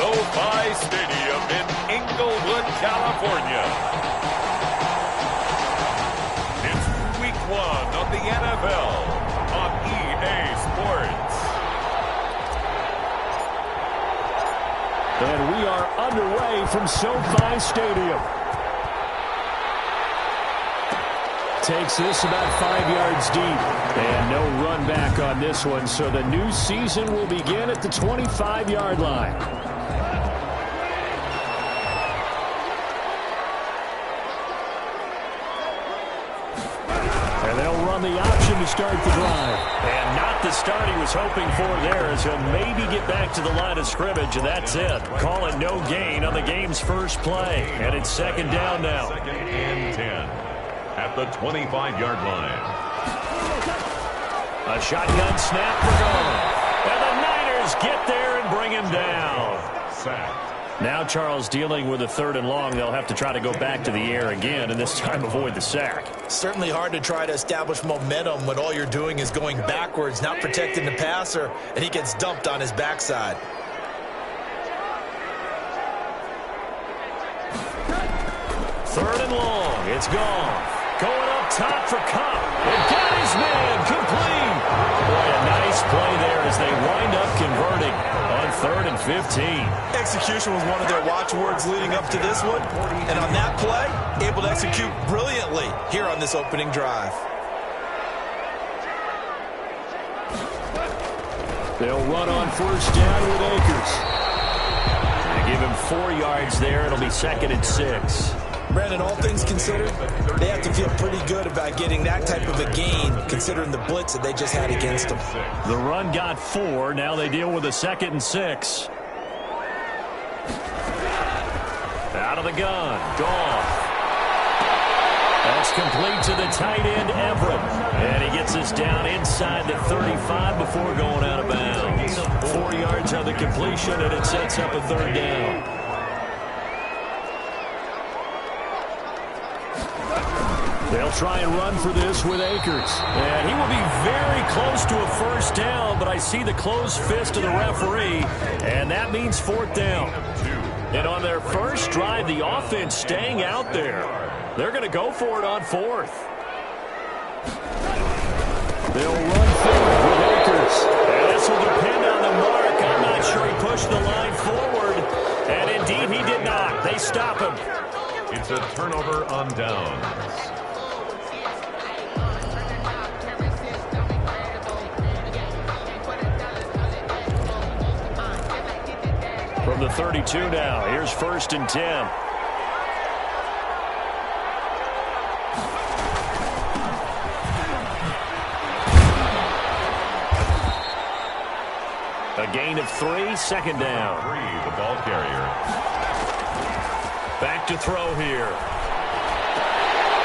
SoFi Stadium in Inglewood, California. It's Week 1 of the NFL on EA Sports. And we are underway from SoFi Stadium. Takes this about 5 yards deep. And no run back on this one, so the new season will begin at the 25-yard line. And they'll run the option to start the drive. And not the start he was hoping for there, as he'll maybe get back to the line of scrimmage, and that's it. Call it no gain on the game's first play. And it's second down now. Second and 10 at the 25-yard line. A shotgun snap for Gone. And the Niners get there and bring him down. Sacked. Now Charles dealing with a 3rd and long. They'll have to try to go back to the air again, and this time avoid the sack. Certainly hard to try to establish momentum when all you're doing is going backwards, not protecting the passer, and he gets dumped on his backside. Third and long. It's Gone. Going up top for Cobb. And got his man complete. Boy, a nice play there as they wind up converting on 3rd and 15. Execution was one of their watchwords leading up to this one. And on that play, able to execute brilliantly here on this opening drive. They'll run on 1st down with Akers. They give him 4 yards there. It'll be 2nd and 6. Brandon, all things considered, they have to feel pretty good about getting that type of a gain, considering the blitz that they just had against them. The run got 4. Now they deal with a 2nd and 6. Out of the gun. Goff. That's complete to the tight end, Everett. And he gets us down inside the 35 before going out of bounds. 4 yards on the completion, and it sets up a 3rd down. They'll try and run for this with Akers. And he will be very close to a 1st down, but I see the closed fist of the referee, and that means 4th down. And on their first drive, the offense staying out there. They're going to go for it on 4th. They'll run forward with Akers. And this will depend on the mark. I'm not sure he pushed the line forward. And indeed, he did not. They stop him. It's a turnover on downs. From the 32 now, here's 1st and 10. A gain of 3, 2nd down. 3, the ball carrier. Back to throw here.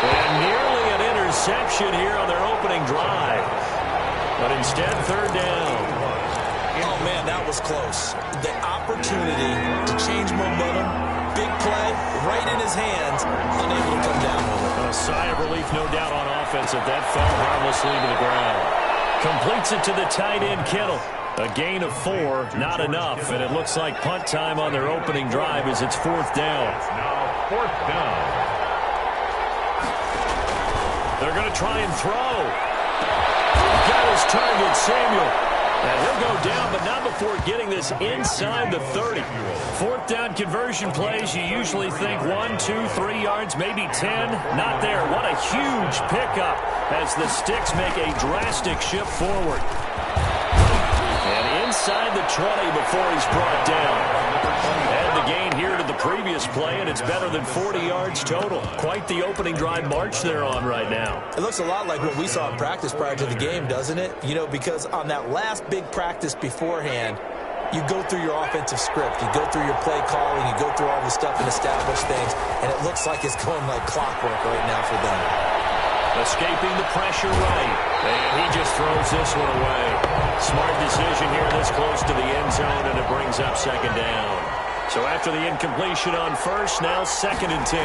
And nearly an interception here on their opening drive. But instead, 3rd down. Oh, man, that was close. The opportunity to change momentum, big play, right in his hands, unable to come down with it. A sigh of relief, no doubt, on offense if that fell harmlessly to the ground. Completes it to the tight end, Kittle. A gain of 4, not enough, and it looks like punt time on their opening drive as it's 4th down. Now 4th down. They're going to try and throw. Got his target, Samuel. And he'll go down, but not before getting this inside the 30. 4th down conversion plays, you usually think 1, 2, 3 yards, maybe 10. Not there. What a huge pickup as the Sticks make a drastic shift forward. And inside the 20 before he's brought down. And the gain here to the previous play, and it's better than 40 yards total. Quite the opening drive march they're on right now. It looks a lot like what we saw in practice prior to the game, doesn't it? You know, because on that last big practice beforehand, you go through your offensive script, you go through your play calling, you go through all the stuff and establish things, and it looks like it's going like clockwork right now for them. Escaping the pressure right, and he just throws this one away. Smart decision here this close to the end zone, and it brings up 2nd down. So after the incompletion on 1st, now 2nd and 10.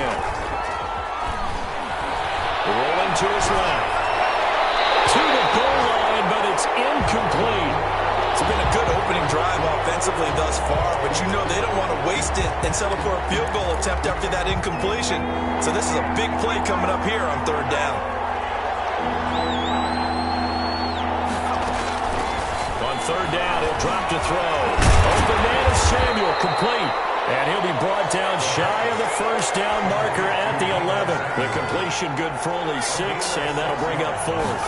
Rolling to his left. To the goal line, but it's incomplete. It's been a good opening drive offensively thus far, but you know they don't want to waste it and settle for a field goal attempt after that incompletion. So this is a big play coming up here on third down. On third down, he'll drop to throw. Open man is Samuel, complete. And he'll be brought down shy of the first down marker at the 11. The completion good for only 6, and that'll bring up fourth.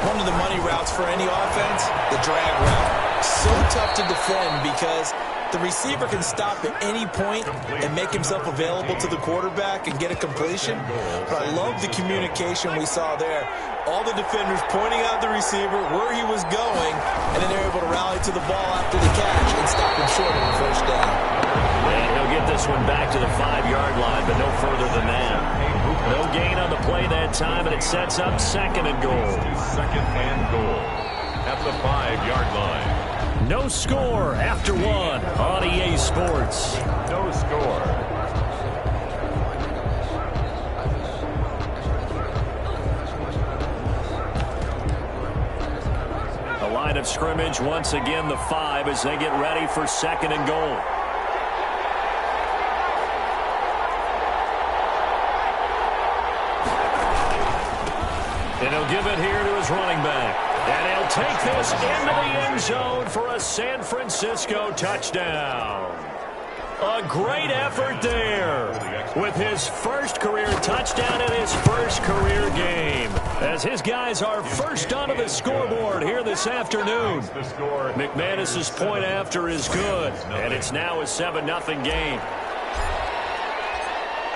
One of the money routes for any offense, the drag route. So tough to defend because the receiver can stop at any point and make himself available to the quarterback and get a completion. But I love the communication we saw there. All the defenders pointing out the receiver, where he was going, and then they're able to rally to the ball after the catch and stop him short of the first down. And he'll get this one back to the 5-yard line, but no further than that. No gain on the play that time, and it sets up second and goal. Second and goal at the 5-yard line. No score after one on EA Sports. No score. The line of scrimmage once again the 5 as they get ready for second and goal. And he'll give it here to his running back. And he'll take this into the end zone for a San Francisco touchdown. A great effort there with his first career touchdown in his first career game. As his guys are first onto the scoreboard here this afternoon. McManus's point after is good. And it's now a 7-0 game.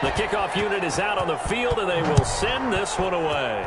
The kickoff unit is out on the field, and they will send this one away.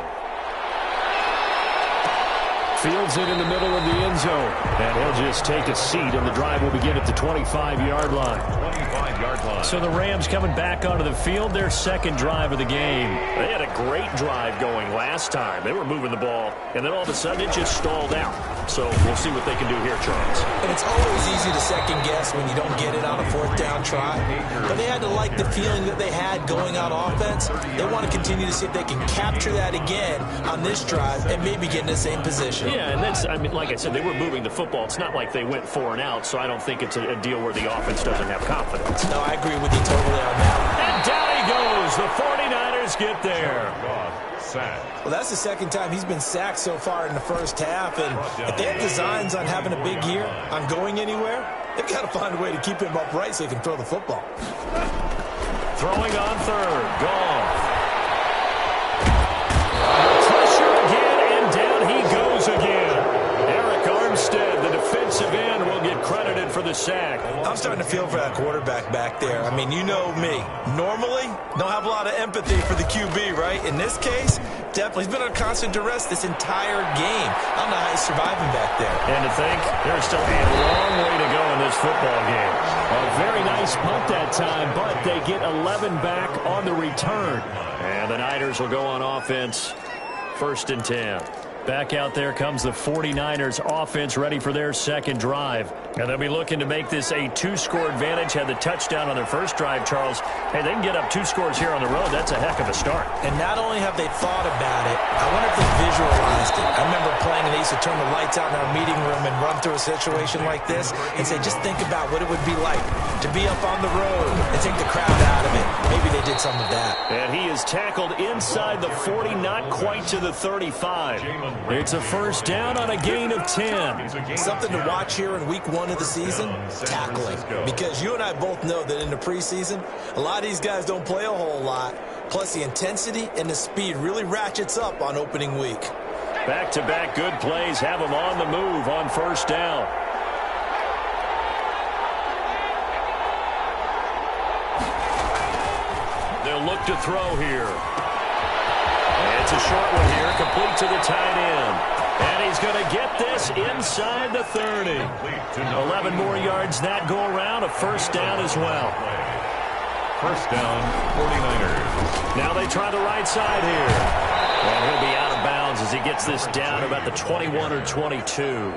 Fields it in the middle of the end zone. And he'll just take a seat, and the drive will begin at the 25-yard line. 25-yard line. So the Rams coming back onto the field, their second drive of the game. They had a great drive going last time. They were moving the ball, and then all of a sudden it just stalled out. So we'll see what they can do here, Charles. And it's always easy to second guess when you don't get it on a fourth down try. But they had to like the feeling that they had going on offense. They want to continue to see if they can capture that again on this drive and maybe get in the same position. Yeah, and that's, I mean, like I said, they were moving the football. It's not like they went 4 and out, so I don't think it's a deal where the offense doesn't have confidence. No, I agree with you totally on that. And down he goes. The 49ers get there. Well, that's the second time he's been sacked so far in the first half, and if they have designs on having a big year, on going anywhere, they've got to find a way to keep him upright so he can throw the football. Throwing on third. Goff. Pressure again, and down he goes again. Eric Armstead, the defensive end, will get credited for the sack. I'm starting to feel for that quarterback back there. I mean, you know me. Normally, don't have a lot of empathy for the QB, right? In this case, definitely. He's been under constant duress this entire game. I don't know how he's surviving back there. And to think, there's still a long way to go in this football game. A very nice punt that time, but they get 11 back on the return. And the Niners will go on offense, 1st and 10. Back out there comes the 49ers offense ready for their second drive. And they'll be looking to make this a 2-score advantage. Had the touchdown on their first drive, Charles. Hey, they can get up 2 scores here on the road. That's a heck of a start. And not only have they thought about it, I wonder if they visualized it. I remember playing and they used to turn the lights out in our meeting room and run through a situation like this and say, just think about what it would be like to be up on the road and take the crowd out of it. Maybe they did some of that. And he is tackled inside the 40, not quite to the 35. It's a first down on a gain of 10. Something to watch here in week 1 of the season, tackling. Because you and I both know that in the preseason, a lot of these guys don't play a whole lot. Plus the intensity and the speed really ratchets up on opening week. Back-to-back good plays have them on the move on first down. They'll look to throw here. It's a short one here, complete to the tight end. And he's going to get this inside the 30. 11 more yards that go around, a first down as well. First down, 49ers. Now they try the right side here. And he'll be out of bounds as he gets this down about the 21 or 22.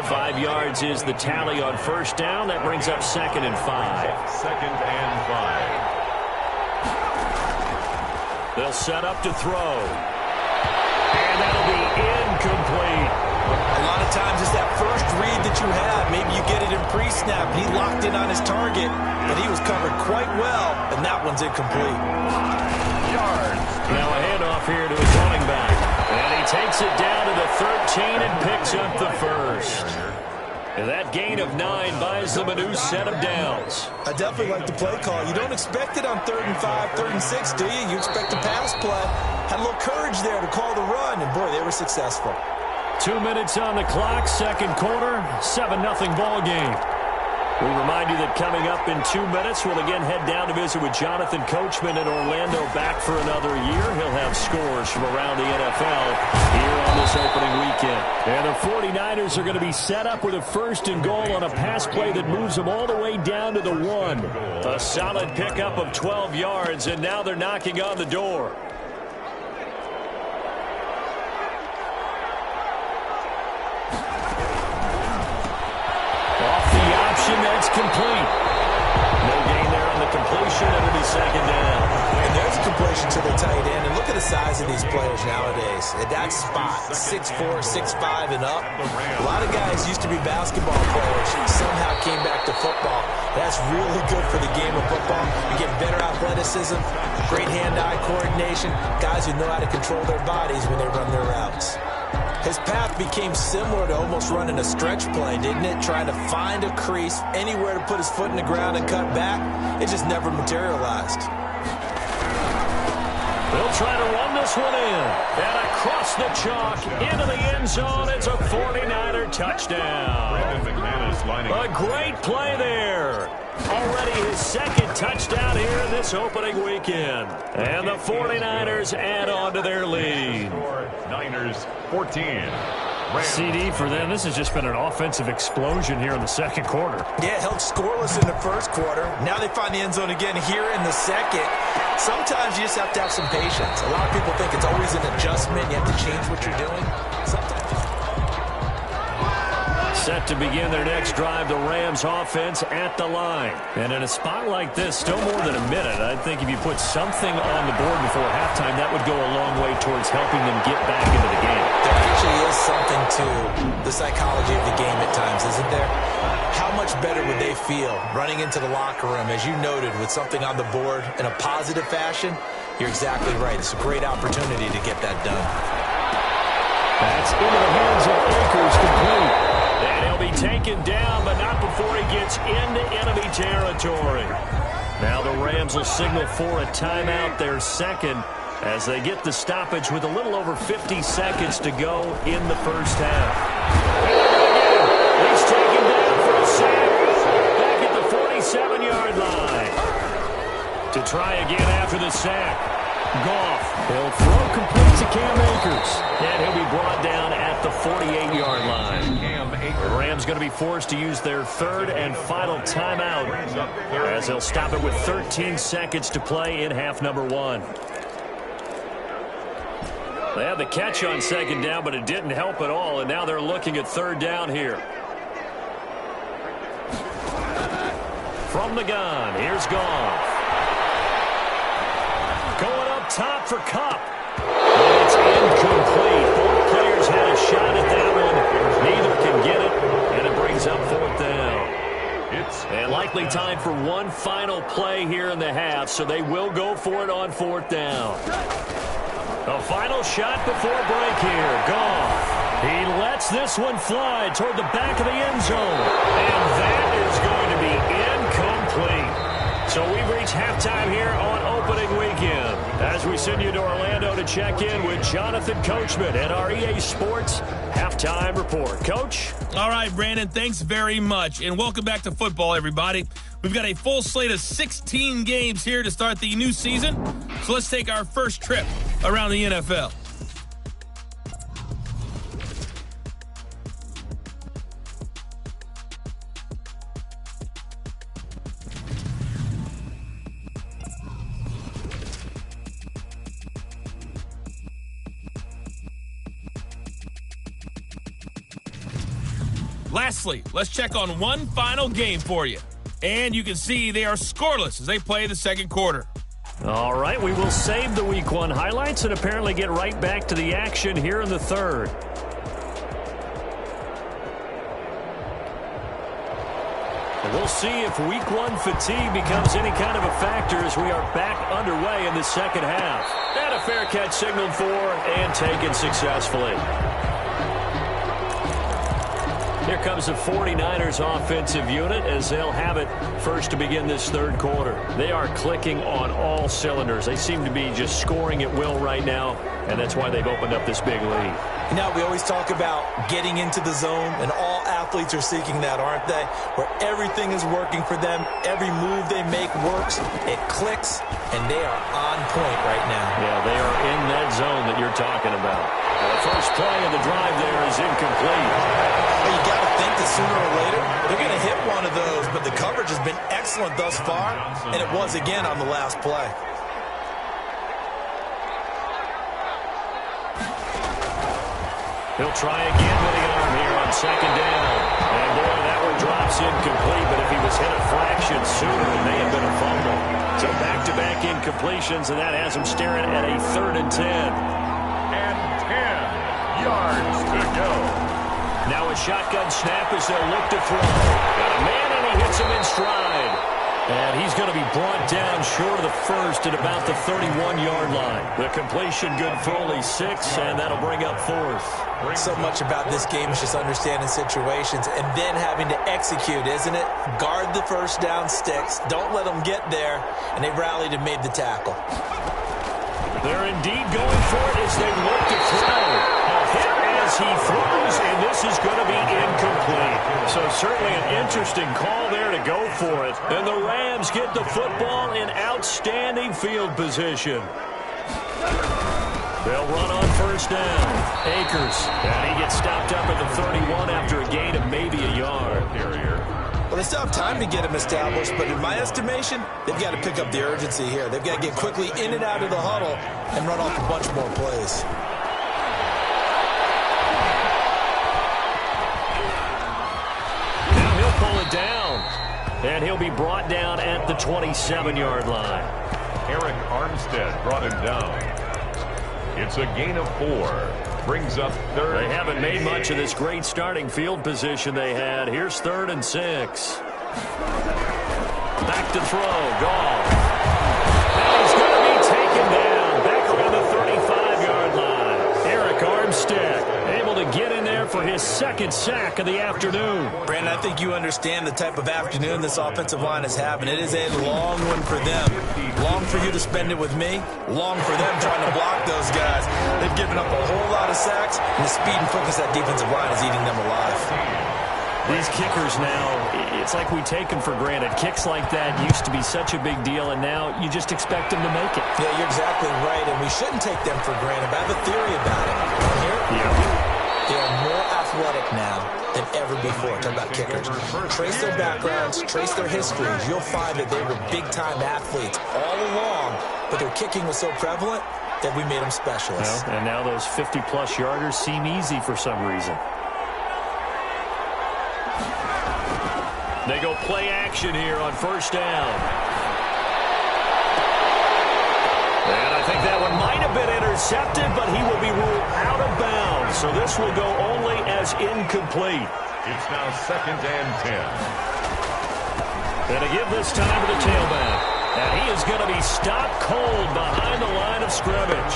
5 yards is the tally on first down. That brings up 2nd and 5. 2nd and 5. They'll set up to throw. And that'll be incomplete. A lot of at times it's that first read that you have. Maybe you get it in pre-snap, and he locked in on his target, but he was covered quite well, and that one's incomplete. Yards. Now a handoff here to his running back. And he takes it down to the 13 and picks up the first. And that gain of 9 buys them a new set of downs. I definitely like the play call. You don't expect it on 3rd and 5, 3rd and 6, do you? You expect a pass play. Had a little courage there to call the run, and boy, they were successful. 2 minutes on the clock, second quarter, 7-0 ball game. We remind you that coming up in 2 minutes, we'll again head down to visit with Jonathan Coachman in Orlando, back for another year. He'll have scores from around the NFL here on this opening weekend. And the 49ers are going to be set up with a 1st and goal on a pass play that moves them all the way down to the 1. A solid pickup of 12 yards, and now they're knocking on the door. That's complete. No gain there on the completion. It'll be second down. And there's a completion to the tight end. And look at the size of these players nowadays. At that spot, 6'4", 6'5", and up. A lot of guys used to be basketball players, somehow came back to football. That's really good for the game of football. You get better athleticism, great hand-eye coordination, guys who know how to control their bodies when they run their routes. His path became similar to almost running a stretch play, didn't it? Trying to find a crease, anywhere to put his foot in the ground and cut back. It just never materialized. They'll try to run this one in. And across the chalk, into the end zone. It's a 49er touchdown. A great play there. Already his second touchdown here in this opening weekend. And the 49ers add on to their lead. Niners 14. CD for them. This has just been an offensive explosion here in the second quarter. Yeah, held scoreless in the first quarter. Now they find the end zone again here in the second. Sometimes you just have to have some patience. A lot of people think it's always an adjustment. You have to change what you're doing. Sometimes. Set to begin their next drive, the Rams offense at the line. And in a spot like this, still more than a minute, I think if you put something on the board before halftime, that would go a long way towards helping them get back into the game. There actually is something to the psychology of the game at times, isn't there? How much better would they feel running into the locker room, as you noted, with something on the board in a positive fashion? You're exactly right. It's a great opportunity to get that done. That's into the hands of Akers, complete. And he'll be taken down, but not before he gets into enemy territory. Now the Rams will signal for a timeout, their second, as they get the stoppage with a little over 50 seconds to go in the first half. He's taken down for a sack back at the 47-yard line. To try again after the sack. Goff, he'll throw complete to Cam Akers. And he'll be brought down at the 48-yard line. The Rams going to be forced to use their third and final timeout as they'll stop it with 13 seconds to play in half number 1. They had the catch on second down, but it didn't help at all, and now they're looking at third down here. From the gun, here's Goff. Going up top for Kupp. And it's incomplete. Both players had a shot at that one. Neither can get it, and it brings up fourth down. And likely time for one final play here in the half, so they will go for it on fourth down. A final shot before break here. Goff. He lets this one fly toward the back of the end zone. And that is going to be incomplete. So we've reached halftime here on opening weekend as we send you to Orlando to check in with Jonathan Coachman at our EA Sports Halftime Report. Coach? All right, Brandon, thanks very much. And welcome back to football, everybody. We've got a full slate of 16 games here to start the new season. So let's take our first trip around the NFL. Lastly, let's check on one final game for you. And you can see they are scoreless as they play the second quarter. All right, we will save the Week 1 highlights and apparently get right back to the action here in the third. We'll see if week one fatigue becomes any kind of a factor as we are back underway in the second half. And a fair catch signaled for and taken successfully. Here comes the 49ers offensive unit as they'll have it first to begin this third quarter. They are clicking on all cylinders. They seem to be just scoring at will right now, and that's why they've opened up this big lead. Now, we always talk about getting into the zone, and all athletes are seeking that, aren't they? Where everything is working for them, every move they make works, it clicks, and they are on point right now. Yeah, they are in that zone that you're talking about. The first play of the drive there is incomplete. Well, you got to think that sooner or later they're going to hit one of those, but the coverage has been excellent thus far, and it was again on the last play. He'll try again with the arm here on second down. And boy, that one drops incomplete, but if he was hit a fraction sooner, it may have been a fumble. So back-to-back incompletions, and that has him staring at a 3rd and 10. And 10 yards to go. Now a shotgun snap as they'll look to throw. Got a man, and he hits him in stride. And he's going to be brought down short of the first at about the 31-yard line. The completion good for only 6, and that'll bring up 4th. So much about this game is just understanding situations and then having to execute, isn't it? Guard the first down sticks. Don't let them get there. And they rallied and made the tackle. They're indeed going for it as they look to throw. A hit as he throws, and this is going to be incomplete. So certainly an interesting call there to go for it. And the Rams get the football in outstanding field position. They'll run on first down. Akers, and he gets stopped up at the 31 after a gain of maybe a yard. Well, they still have time to get him established, but in my estimation, they've got to pick up the urgency here. They've got to get quickly in and out of the huddle and run off a bunch more plays. Now he'll pull it down, and he'll be brought down at the 27-yard line. Eric Armstead brought him down. It's a gain of 4. Brings up 3rd. They haven't made much of this great starting field position they had. Here's 3rd and 6. Back to throw. Goff. Now he's going to be taken down. Back around the 35-yard line. Eric Armstead able to get in there for his 2nd sack of the afternoon. Brandon, I think you understand the type of afternoon this offensive line is having. It is a long one for them. Long for you to spend it with me. Long for them trying to block those guys. They've given up a whole lot of sacks, and the speed and focus of that defensive line is eating them alive. These kickers now, it's like we take them for granted. Kicks like that used to be such a big deal, and now you just expect them to make it. Yeah, you're exactly right, and we shouldn't take them for granted. But I have a theory about it. Here, they are more athletic now than ever before. Talk about kickers. Trace their backgrounds, trace their histories. You'll find that they were big-time athletes all along, but their kicking was so prevalent that we made them specialists. Well, and now those 50-plus yarders seem easy for some reason. They go play action here on first down. And I think that one might have been intercepted, but he will be ruled out of bounds. So this will go only as incomplete. It's now 2nd and 10. And to give this time to the tailback. And he is going to be stopped cold behind the line of scrimmage.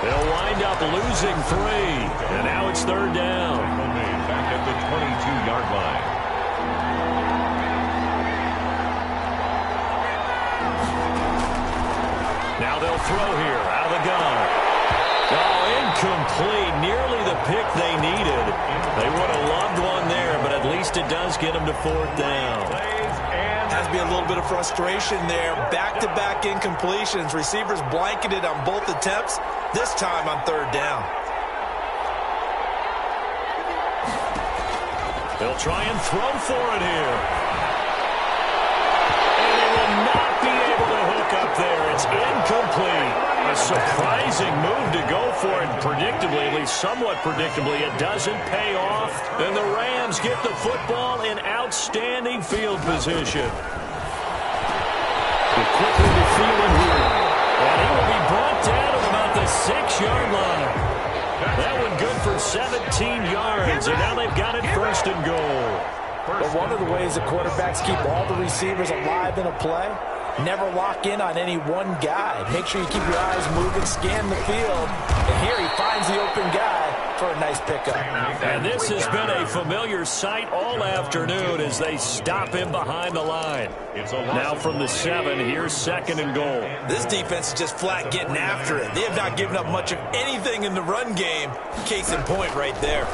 They'll wind up losing 3. And now it's 3rd down. Back at the 22-yard line. Now they'll throw here out of the gun. Oh, incomplete. Nearly the pick they needed. They would have loved one there, but at least it does get them to 4th down. Has to be a little bit of frustration there. Back-to-back incompletions. Receivers blanketed on both attempts, this time on 3rd down. They'll try and throw for it here. And they will not be able to hook up there. It's incomplete. A surprising move to go for it. Predictably, at least somewhat predictably, it doesn't pay off. And the Rams get the football in outstanding field position. They're quickly to Thielen here. And he will be brought down at about the 6-yard line. That one good for 17 yards, and now they've got it 1st and goal. But one of the ways the quarterbacks keep all the receivers alive in a play, never lock in on any one guy. Make sure you keep your eyes moving, scan the field. And here he finds the open guy for a nice pickup. And this has been a familiar sight all afternoon as they stop him behind the line. Now from the 7, here's 2nd and goal. This defense is just flat getting after it. They have not given up much of anything in the run game. Case in point right there.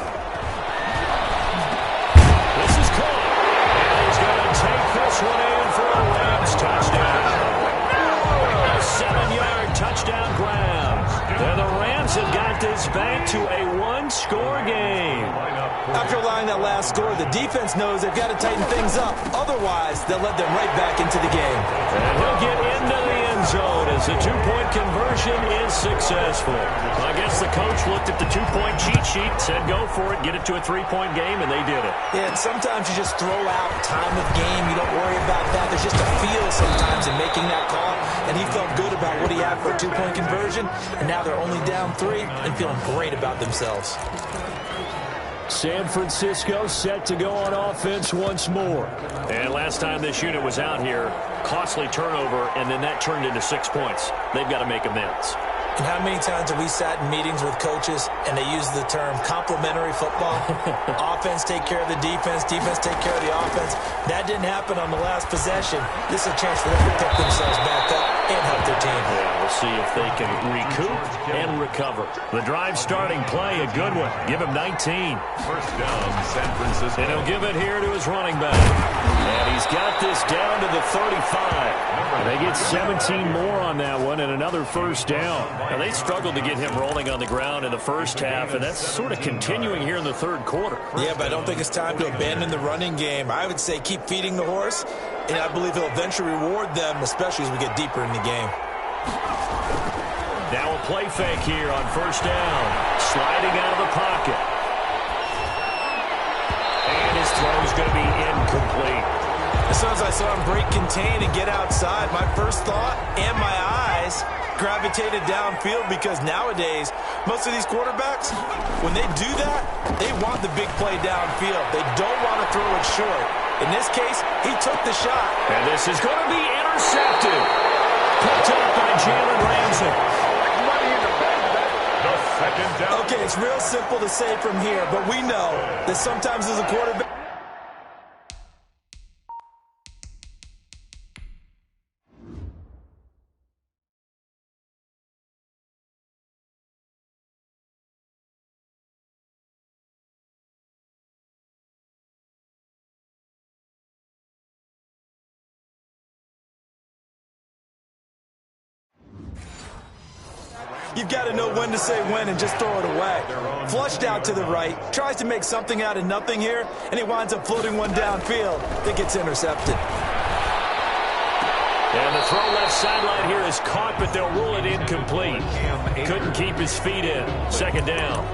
This is caught. And he's going to take this one in for a Rams touchdown. A 7-yard touchdown grab. And the Rams have got this back to a one-score game. After allowing that last score, the defense knows they've got to tighten things up. Otherwise, they'll let them right back into the game. And he'll get into the end zone as the two-point conversion is successful. I guess the coach looked at the two-point cheat sheet, said go for it, get it to a three-point game, and they did it. Yeah, and sometimes you just throw out time of game. You don't worry about that. There's just a feel sometimes in making that call, and he felt good about what he had for a two-point conversion, and now they're only down 3 and feeling great about themselves. San Francisco set to go on offense once more. And last time this unit was out here, costly turnover, and then that turned into 6 points. They've got to make amends. And how many times have we sat in meetings with coaches and they use the term complementary football? Offense take care of the defense, defense take care of the offense. That didn't happen on the last possession. This is a chance for them to pick themselves back up and help their team. Yeah, we'll see if they can recoup and recover. The drive starting play, a good one. Give him 19. First down, San Francisco. And he'll give it here to his running back. And he's got this down to the 35. And they get 17 more on that one and another first down. Now, they struggled to get him rolling on the ground in the first half, and that's sort of continuing here in the third quarter. Yeah, but I don't think it's time to abandon the running game. I would say keep feeding the horse, and I believe he'll eventually reward them, especially as we get deeper in the game. Now a play fake here on first down. Sliding out of the pocket. And his throw is going to be incomplete. As soon as I saw him break contain and get outside, my first thought and my eyes gravitated downfield, because nowadays, most of these quarterbacks, when they do that, they want the big play downfield. They don't want to throw it short. In this case, he took the shot. And this is going to be intercepted. Picked up by Jalen Ramsey. The second down. Okay, it's real simple to say from here, but we know that sometimes as a quarterback, you've got to know when to say when and just throw it away. Flushed out to the right, tries to make something out of nothing here, and he winds up floating one downfield that gets intercepted. And the throw left sideline here is caught, but they'll rule it incomplete. Couldn't keep his feet in. Second down.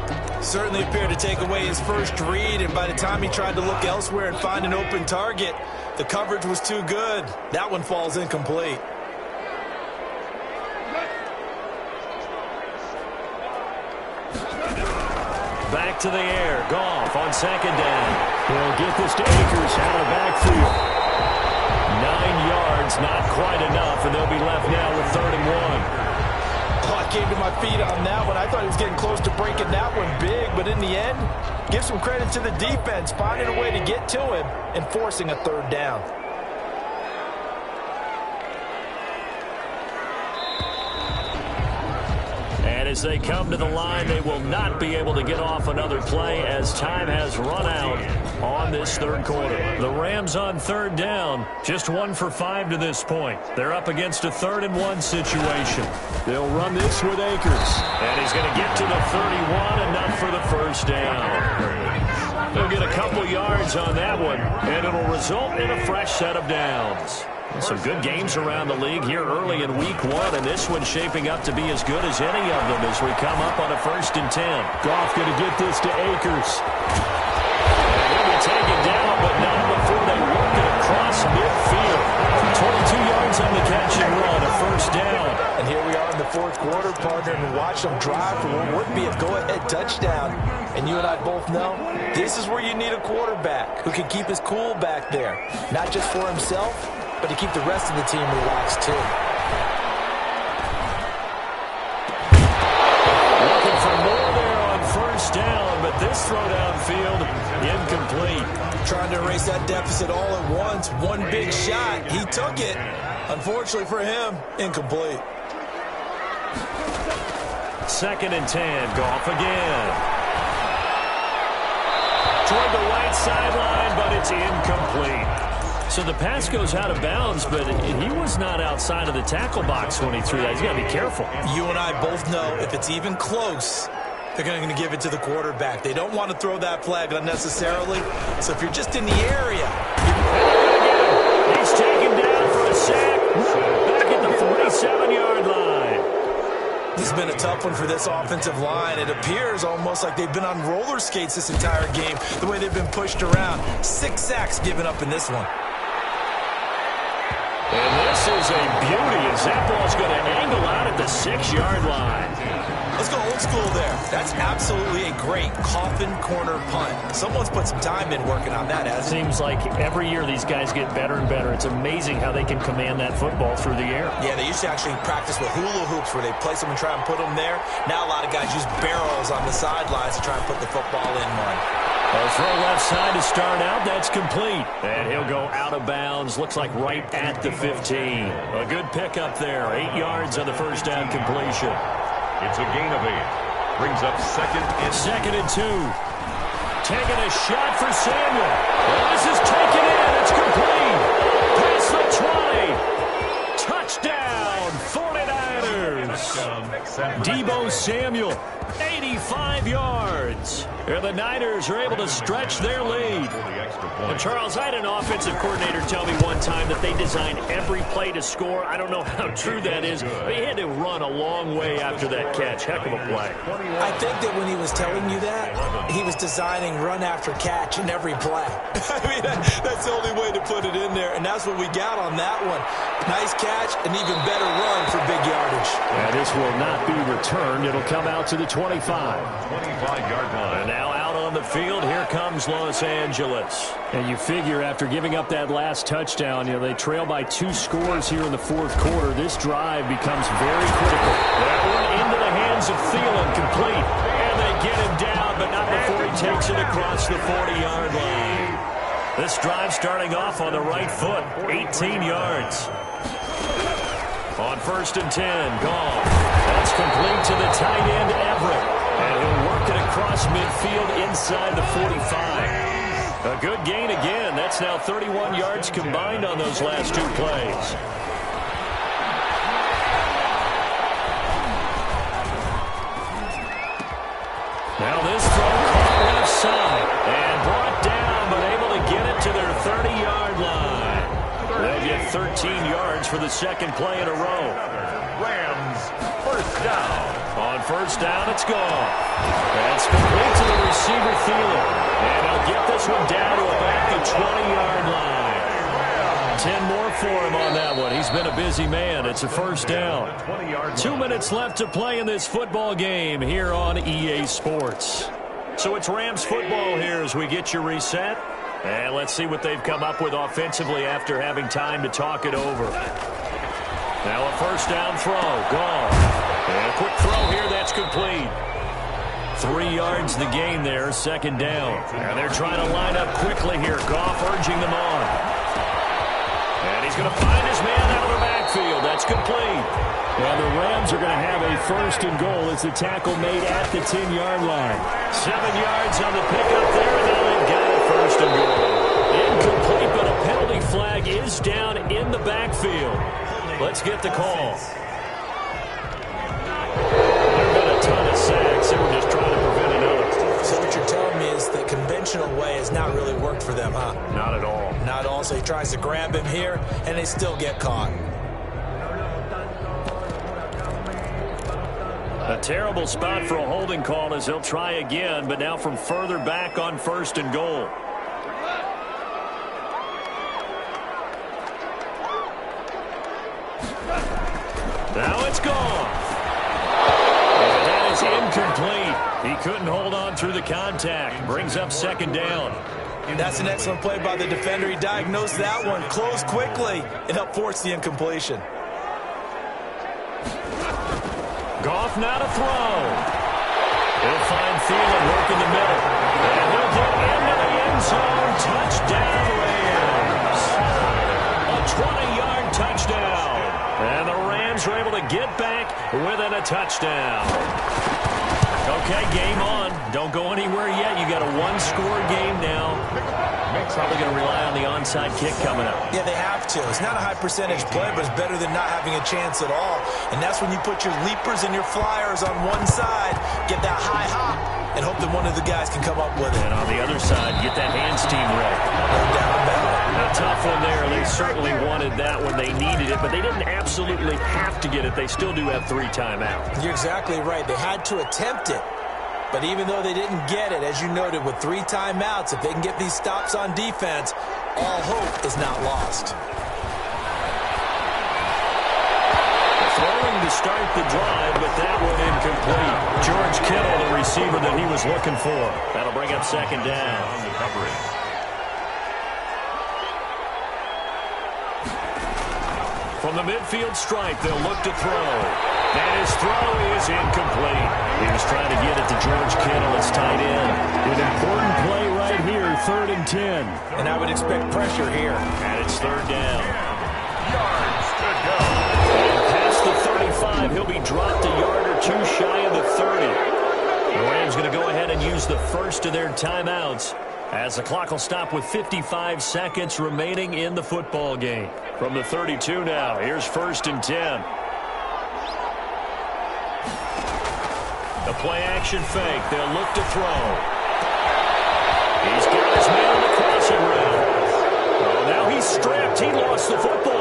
Certainly appeared to take away his first read, and by the time he tried to look elsewhere and find an open target, the coverage was too good. That one falls incomplete. Back to the air. Goff on second down. He'll get this to Akers out of the backfield. 9 yards, not quite enough, and they'll be left now with 3rd and 1. Oh, I came to my feet on that one. I thought he was getting close to breaking that one big, but in the end, give some credit to the defense, finding a way to get to him and forcing a 3rd down. As they come to the line, they will not be able to get off another play as time has run out on this third quarter. The Rams on 3rd down, just 1 for 5 to this point. They're up against a 3rd and 1 situation. They'll run this with Akers. And he's going to get to the 31, enough for the first down. They'll get a couple yards on that one, and it'll result in a fresh set of downs. Some good games around the league here early in week 1, and this one's shaping up to be as good as any of them as we come up on a 1st and 10. Goff going to get this to Akers. He'll be taken down, but not before they work it across midfield. 22 yards on the catch and run, a first down. And here we are in the fourth quarter, partner, and watch them drive for what would be a go-ahead touchdown. And you and I both know this is where you need a quarterback who can keep his cool back there. Not just for himself, but to keep the rest of the team relaxed too. Looking for more there on first down, but this throw downfield, incomplete. Trying to erase that deficit all at once. One big shot. He took it. Unfortunately for him, incomplete. 2nd and 10. Goff again. Toward the right sideline, but it's incomplete. So the pass goes out of bounds, but he was not outside of the tackle box when he threw that. He's got to be careful. You and I both know if it's even close, they're going to give it to the quarterback. They don't want to throw that flag unnecessarily. So if you're just in the area. He's taken down for a sack. Back at the 47-yard line. This has been a tough one for this offensive line. It appears almost like they've been on roller skates this entire game, the way they've been pushed around. 6 sacks given up in this one. And this is a beauty as that ball's going to angle out at the 6-yard line. Let's go old school there. That's absolutely a great coffin corner punt. Someone's put some time in working on that, hasn't it? Seems like every year these guys get better and better. It's amazing how they can command that football through the air. Yeah, they used to actually practice with hula hoops where they place them and try and put them there. Now a lot of guys use barrels on the sidelines to try and put the football in one. A throw left side to start out. That's complete. And he'll go out of bounds. Looks like right at the 15. A good pickup there. 8 yards on the first down completion. It's a gain of 8. Brings up 2nd and 2. Taking a shot for Samuel. Well, this is taken in. It's complete. Past the 20. Touchdown, 49ers. Deebo Samuel, 85 yards. And the Niners are able to stretch their lead. And Charles, I had an offensive coordinator tell me one time that they designed every play to score. I don't know how true that is, but he had to run a long way after that catch. Heck of a play. I think that when he was telling you that, he was designing run after catch in every play. I mean, that's the only way to put it in there, and that's what we got on that one. Nice catch, an even better run for big yardage. And this will not be returned. It'll come out to the 25. 25-yard line. And now out on the field, here comes Los Angeles. And you figure after giving up that last touchdown, they trail by 2 scores here in the fourth quarter. This drive becomes very critical. That one into the hands of Thielen, complete. And they get him down, but not before he takes it across the 40-yard line. This drive starting off on the right foot, 18 yards. On 1st and 10, Goff. That's complete to the tight end, Everett. And he'll work it across midfield inside the 45. A good gain again. That's now 31 yards combined on those last 2 plays. Now this throw caught left side and brought down, but able to get it to their 30-yard line. They get 13 yards for the second play in a row. Rams, first down. On first down, it's gone. That's complete to the receiver, Thielen. And he'll get this one down to about the 20-yard line. 10 more for him on that one. He's been a busy man. It's a first down. 2 minutes left to play in this football game here on EA Sports. So it's Rams football here as we get you reset. And let's see what they've come up with offensively after having time to talk it over. Now a first down throw. Gone. And a quick throw here. That's complete. 3 yards the gain there. Second down. And they're trying to line up quickly here. Goff urging them on. And he's going to find his man out of the backfield. That's complete. Well, the Rams are going to have a first and goal. It's the tackle made at the 10-yard line. 7 yards on the pickup there. And now they've got it first and goal. Incomplete, but a penalty flag is down in the backfield. Let's get the call. They've got a ton of sacks. They were just trying to prevent another. So what you're telling me is the conventional way has not really worked for them, huh? Not at all. Not at all. So he tries to grab him here, and they still get caught. A terrible spot for a holding call as he'll try again, but now from further back on first and goal. He couldn't hold on through the contact. Brings up second down. That's an excellent play by the defender. He diagnosed that one, closed quickly, and helped force the incompletion. Goff now to throw. He'll find Thielen working the middle. And he'll get into the end zone. Touchdown, Rams. A 20-yard touchdown. And the Rams are able to get back within a touchdown. Okay, game on. Don't go anywhere yet. You got a one-score game now. Probably going to rely on the onside kick coming up. Yeah, they have to. It's not a high-percentage play, but it's better than not having a chance at all. And that's when you put your leapers and your flyers on one side, get that high hop, and hope that one of the guys can come up with it. And on the other side, get that hands team ready. No doubt about it. A tough one there. They certainly wanted that when they needed it, but they didn't absolutely have to get it. They still do have 3 timeouts. You're exactly right. They had to attempt it. But even though they didn't get it, as you noted, with 3 timeouts, if they can get these stops on defense, all hope is not lost. Throwing to start the drive, but that one incomplete. George Kittle, the receiver that he was looking for. That'll bring up second down. On the coverage. From the midfield stripe, they'll look to throw. And his throw is incomplete. He was trying to get it to George Kittle. It's tight end. An important play right here, 3rd and 10. And I would expect pressure here. And it's 3rd down. Yards to go. And past the 35, he'll be dropped a yard or 2 shy of the 30. The Rams going to go ahead and use the first of their timeouts as the clock will stop with 55 seconds remaining in the football game. From the 32 now, here's 1st and 10. The play-action fake. They'll look to throw. He's got his man on the crossing route. Oh, now he's stripped. He lost the football.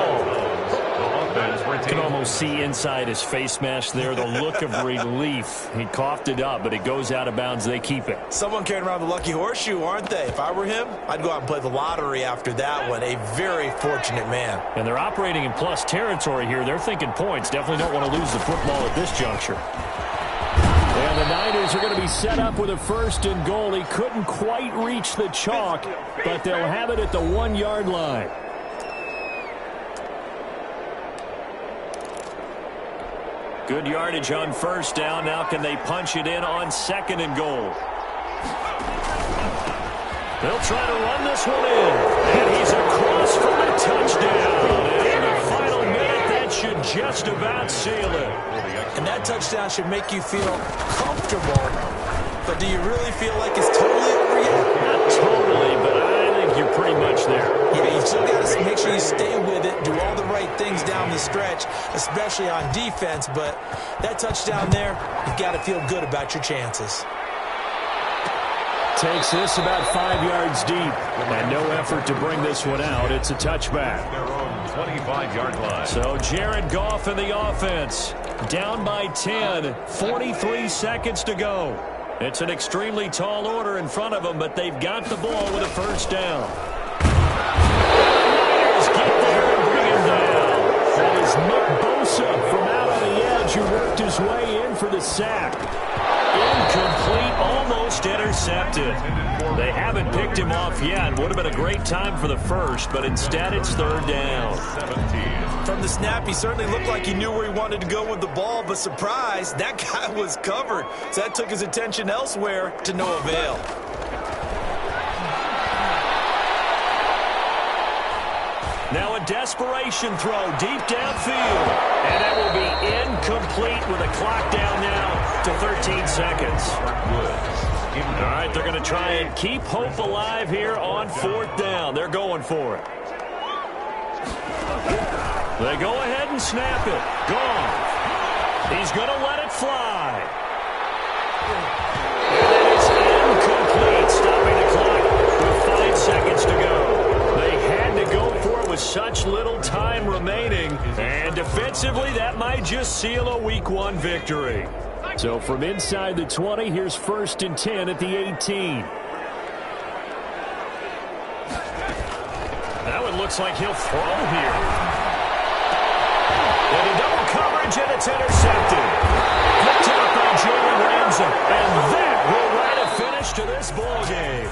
You can almost see inside his face mask there the look of relief. He coughed it up, but it goes out of bounds. They keep it. Someone carrying around the lucky horseshoe, aren't they? If I were him, I'd go out and play the lottery after that one. A very fortunate man. And they're operating in plus territory here. They're thinking points. Definitely don't want to lose the football at this juncture. And the Niners are going to be set up with a 1st and goal. He couldn't quite reach the chalk, but they'll have it at the 1-yard line. Good yardage on 1st down. Now can they punch it in on 2nd and goal? They'll try to run this one in. And he's across for a touchdown. In the final minute, that should just about seal it. And that touchdown should make you feel comfortable. But do you really feel like it's totally over yet? Not totally, but I think you're pretty much there. Yeah, you still got to make sure you stay with it, do all the right things down the stretch, especially on defense. But that touchdown there, you've got to feel good about your chances. Takes this about 5 yards deep. And no effort to bring this one out. It's a touchback. Their own 25-yard line. So Jared Goff in the offense. Down by 10. 43 seconds to go. It's an extremely tall order in front of them, but they've got the ball with a 1st down. Niners get there and bring him down. That is Nick Bosa from out on the edge who worked his way in for the sack. Incomplete, almost intercepted. They haven't picked him off yet. Would have been a great time for the first, but instead it's 3rd down. 17. From the snap, he certainly looked like he knew where he wanted to go with the ball, but surprise, that guy was covered. So that took his attention elsewhere to no avail. Now a desperation throw deep downfield. And that will be incomplete with a clock down now to 13 seconds. All right, they're going to try and keep hope alive here on 4th down. They're going for it. They go ahead and snap it. Gone. He's going to let it fly. And it is incomplete, stopping the clock with 5 seconds to go. They had to go for it with such little time remaining. And defensively, that might just seal a Week 1 victory. So from inside the 20, here's 1st and 10 at the 18. That one looks like he'll throw here. And a double coverage, and it's intercepted. Picked up by Jalen Ramsey. And that will write a finish to this ball game.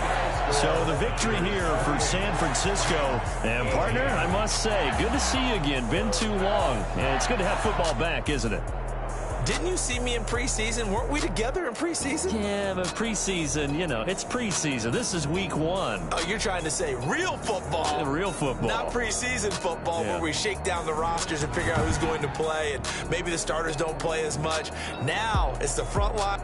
So the victory here for San Francisco. And, partner, I must say, good to see you again. Been too long. And it's good to have football back, isn't it? Didn't you see me in preseason? Weren't we together in preseason? Yeah, but preseason, you know, it's preseason. This is week 1. Oh, you're trying to say real football. Real football. Not preseason football where we shake down the rosters and figure out who's going to play and maybe the starters don't play as much. Now it's the front line.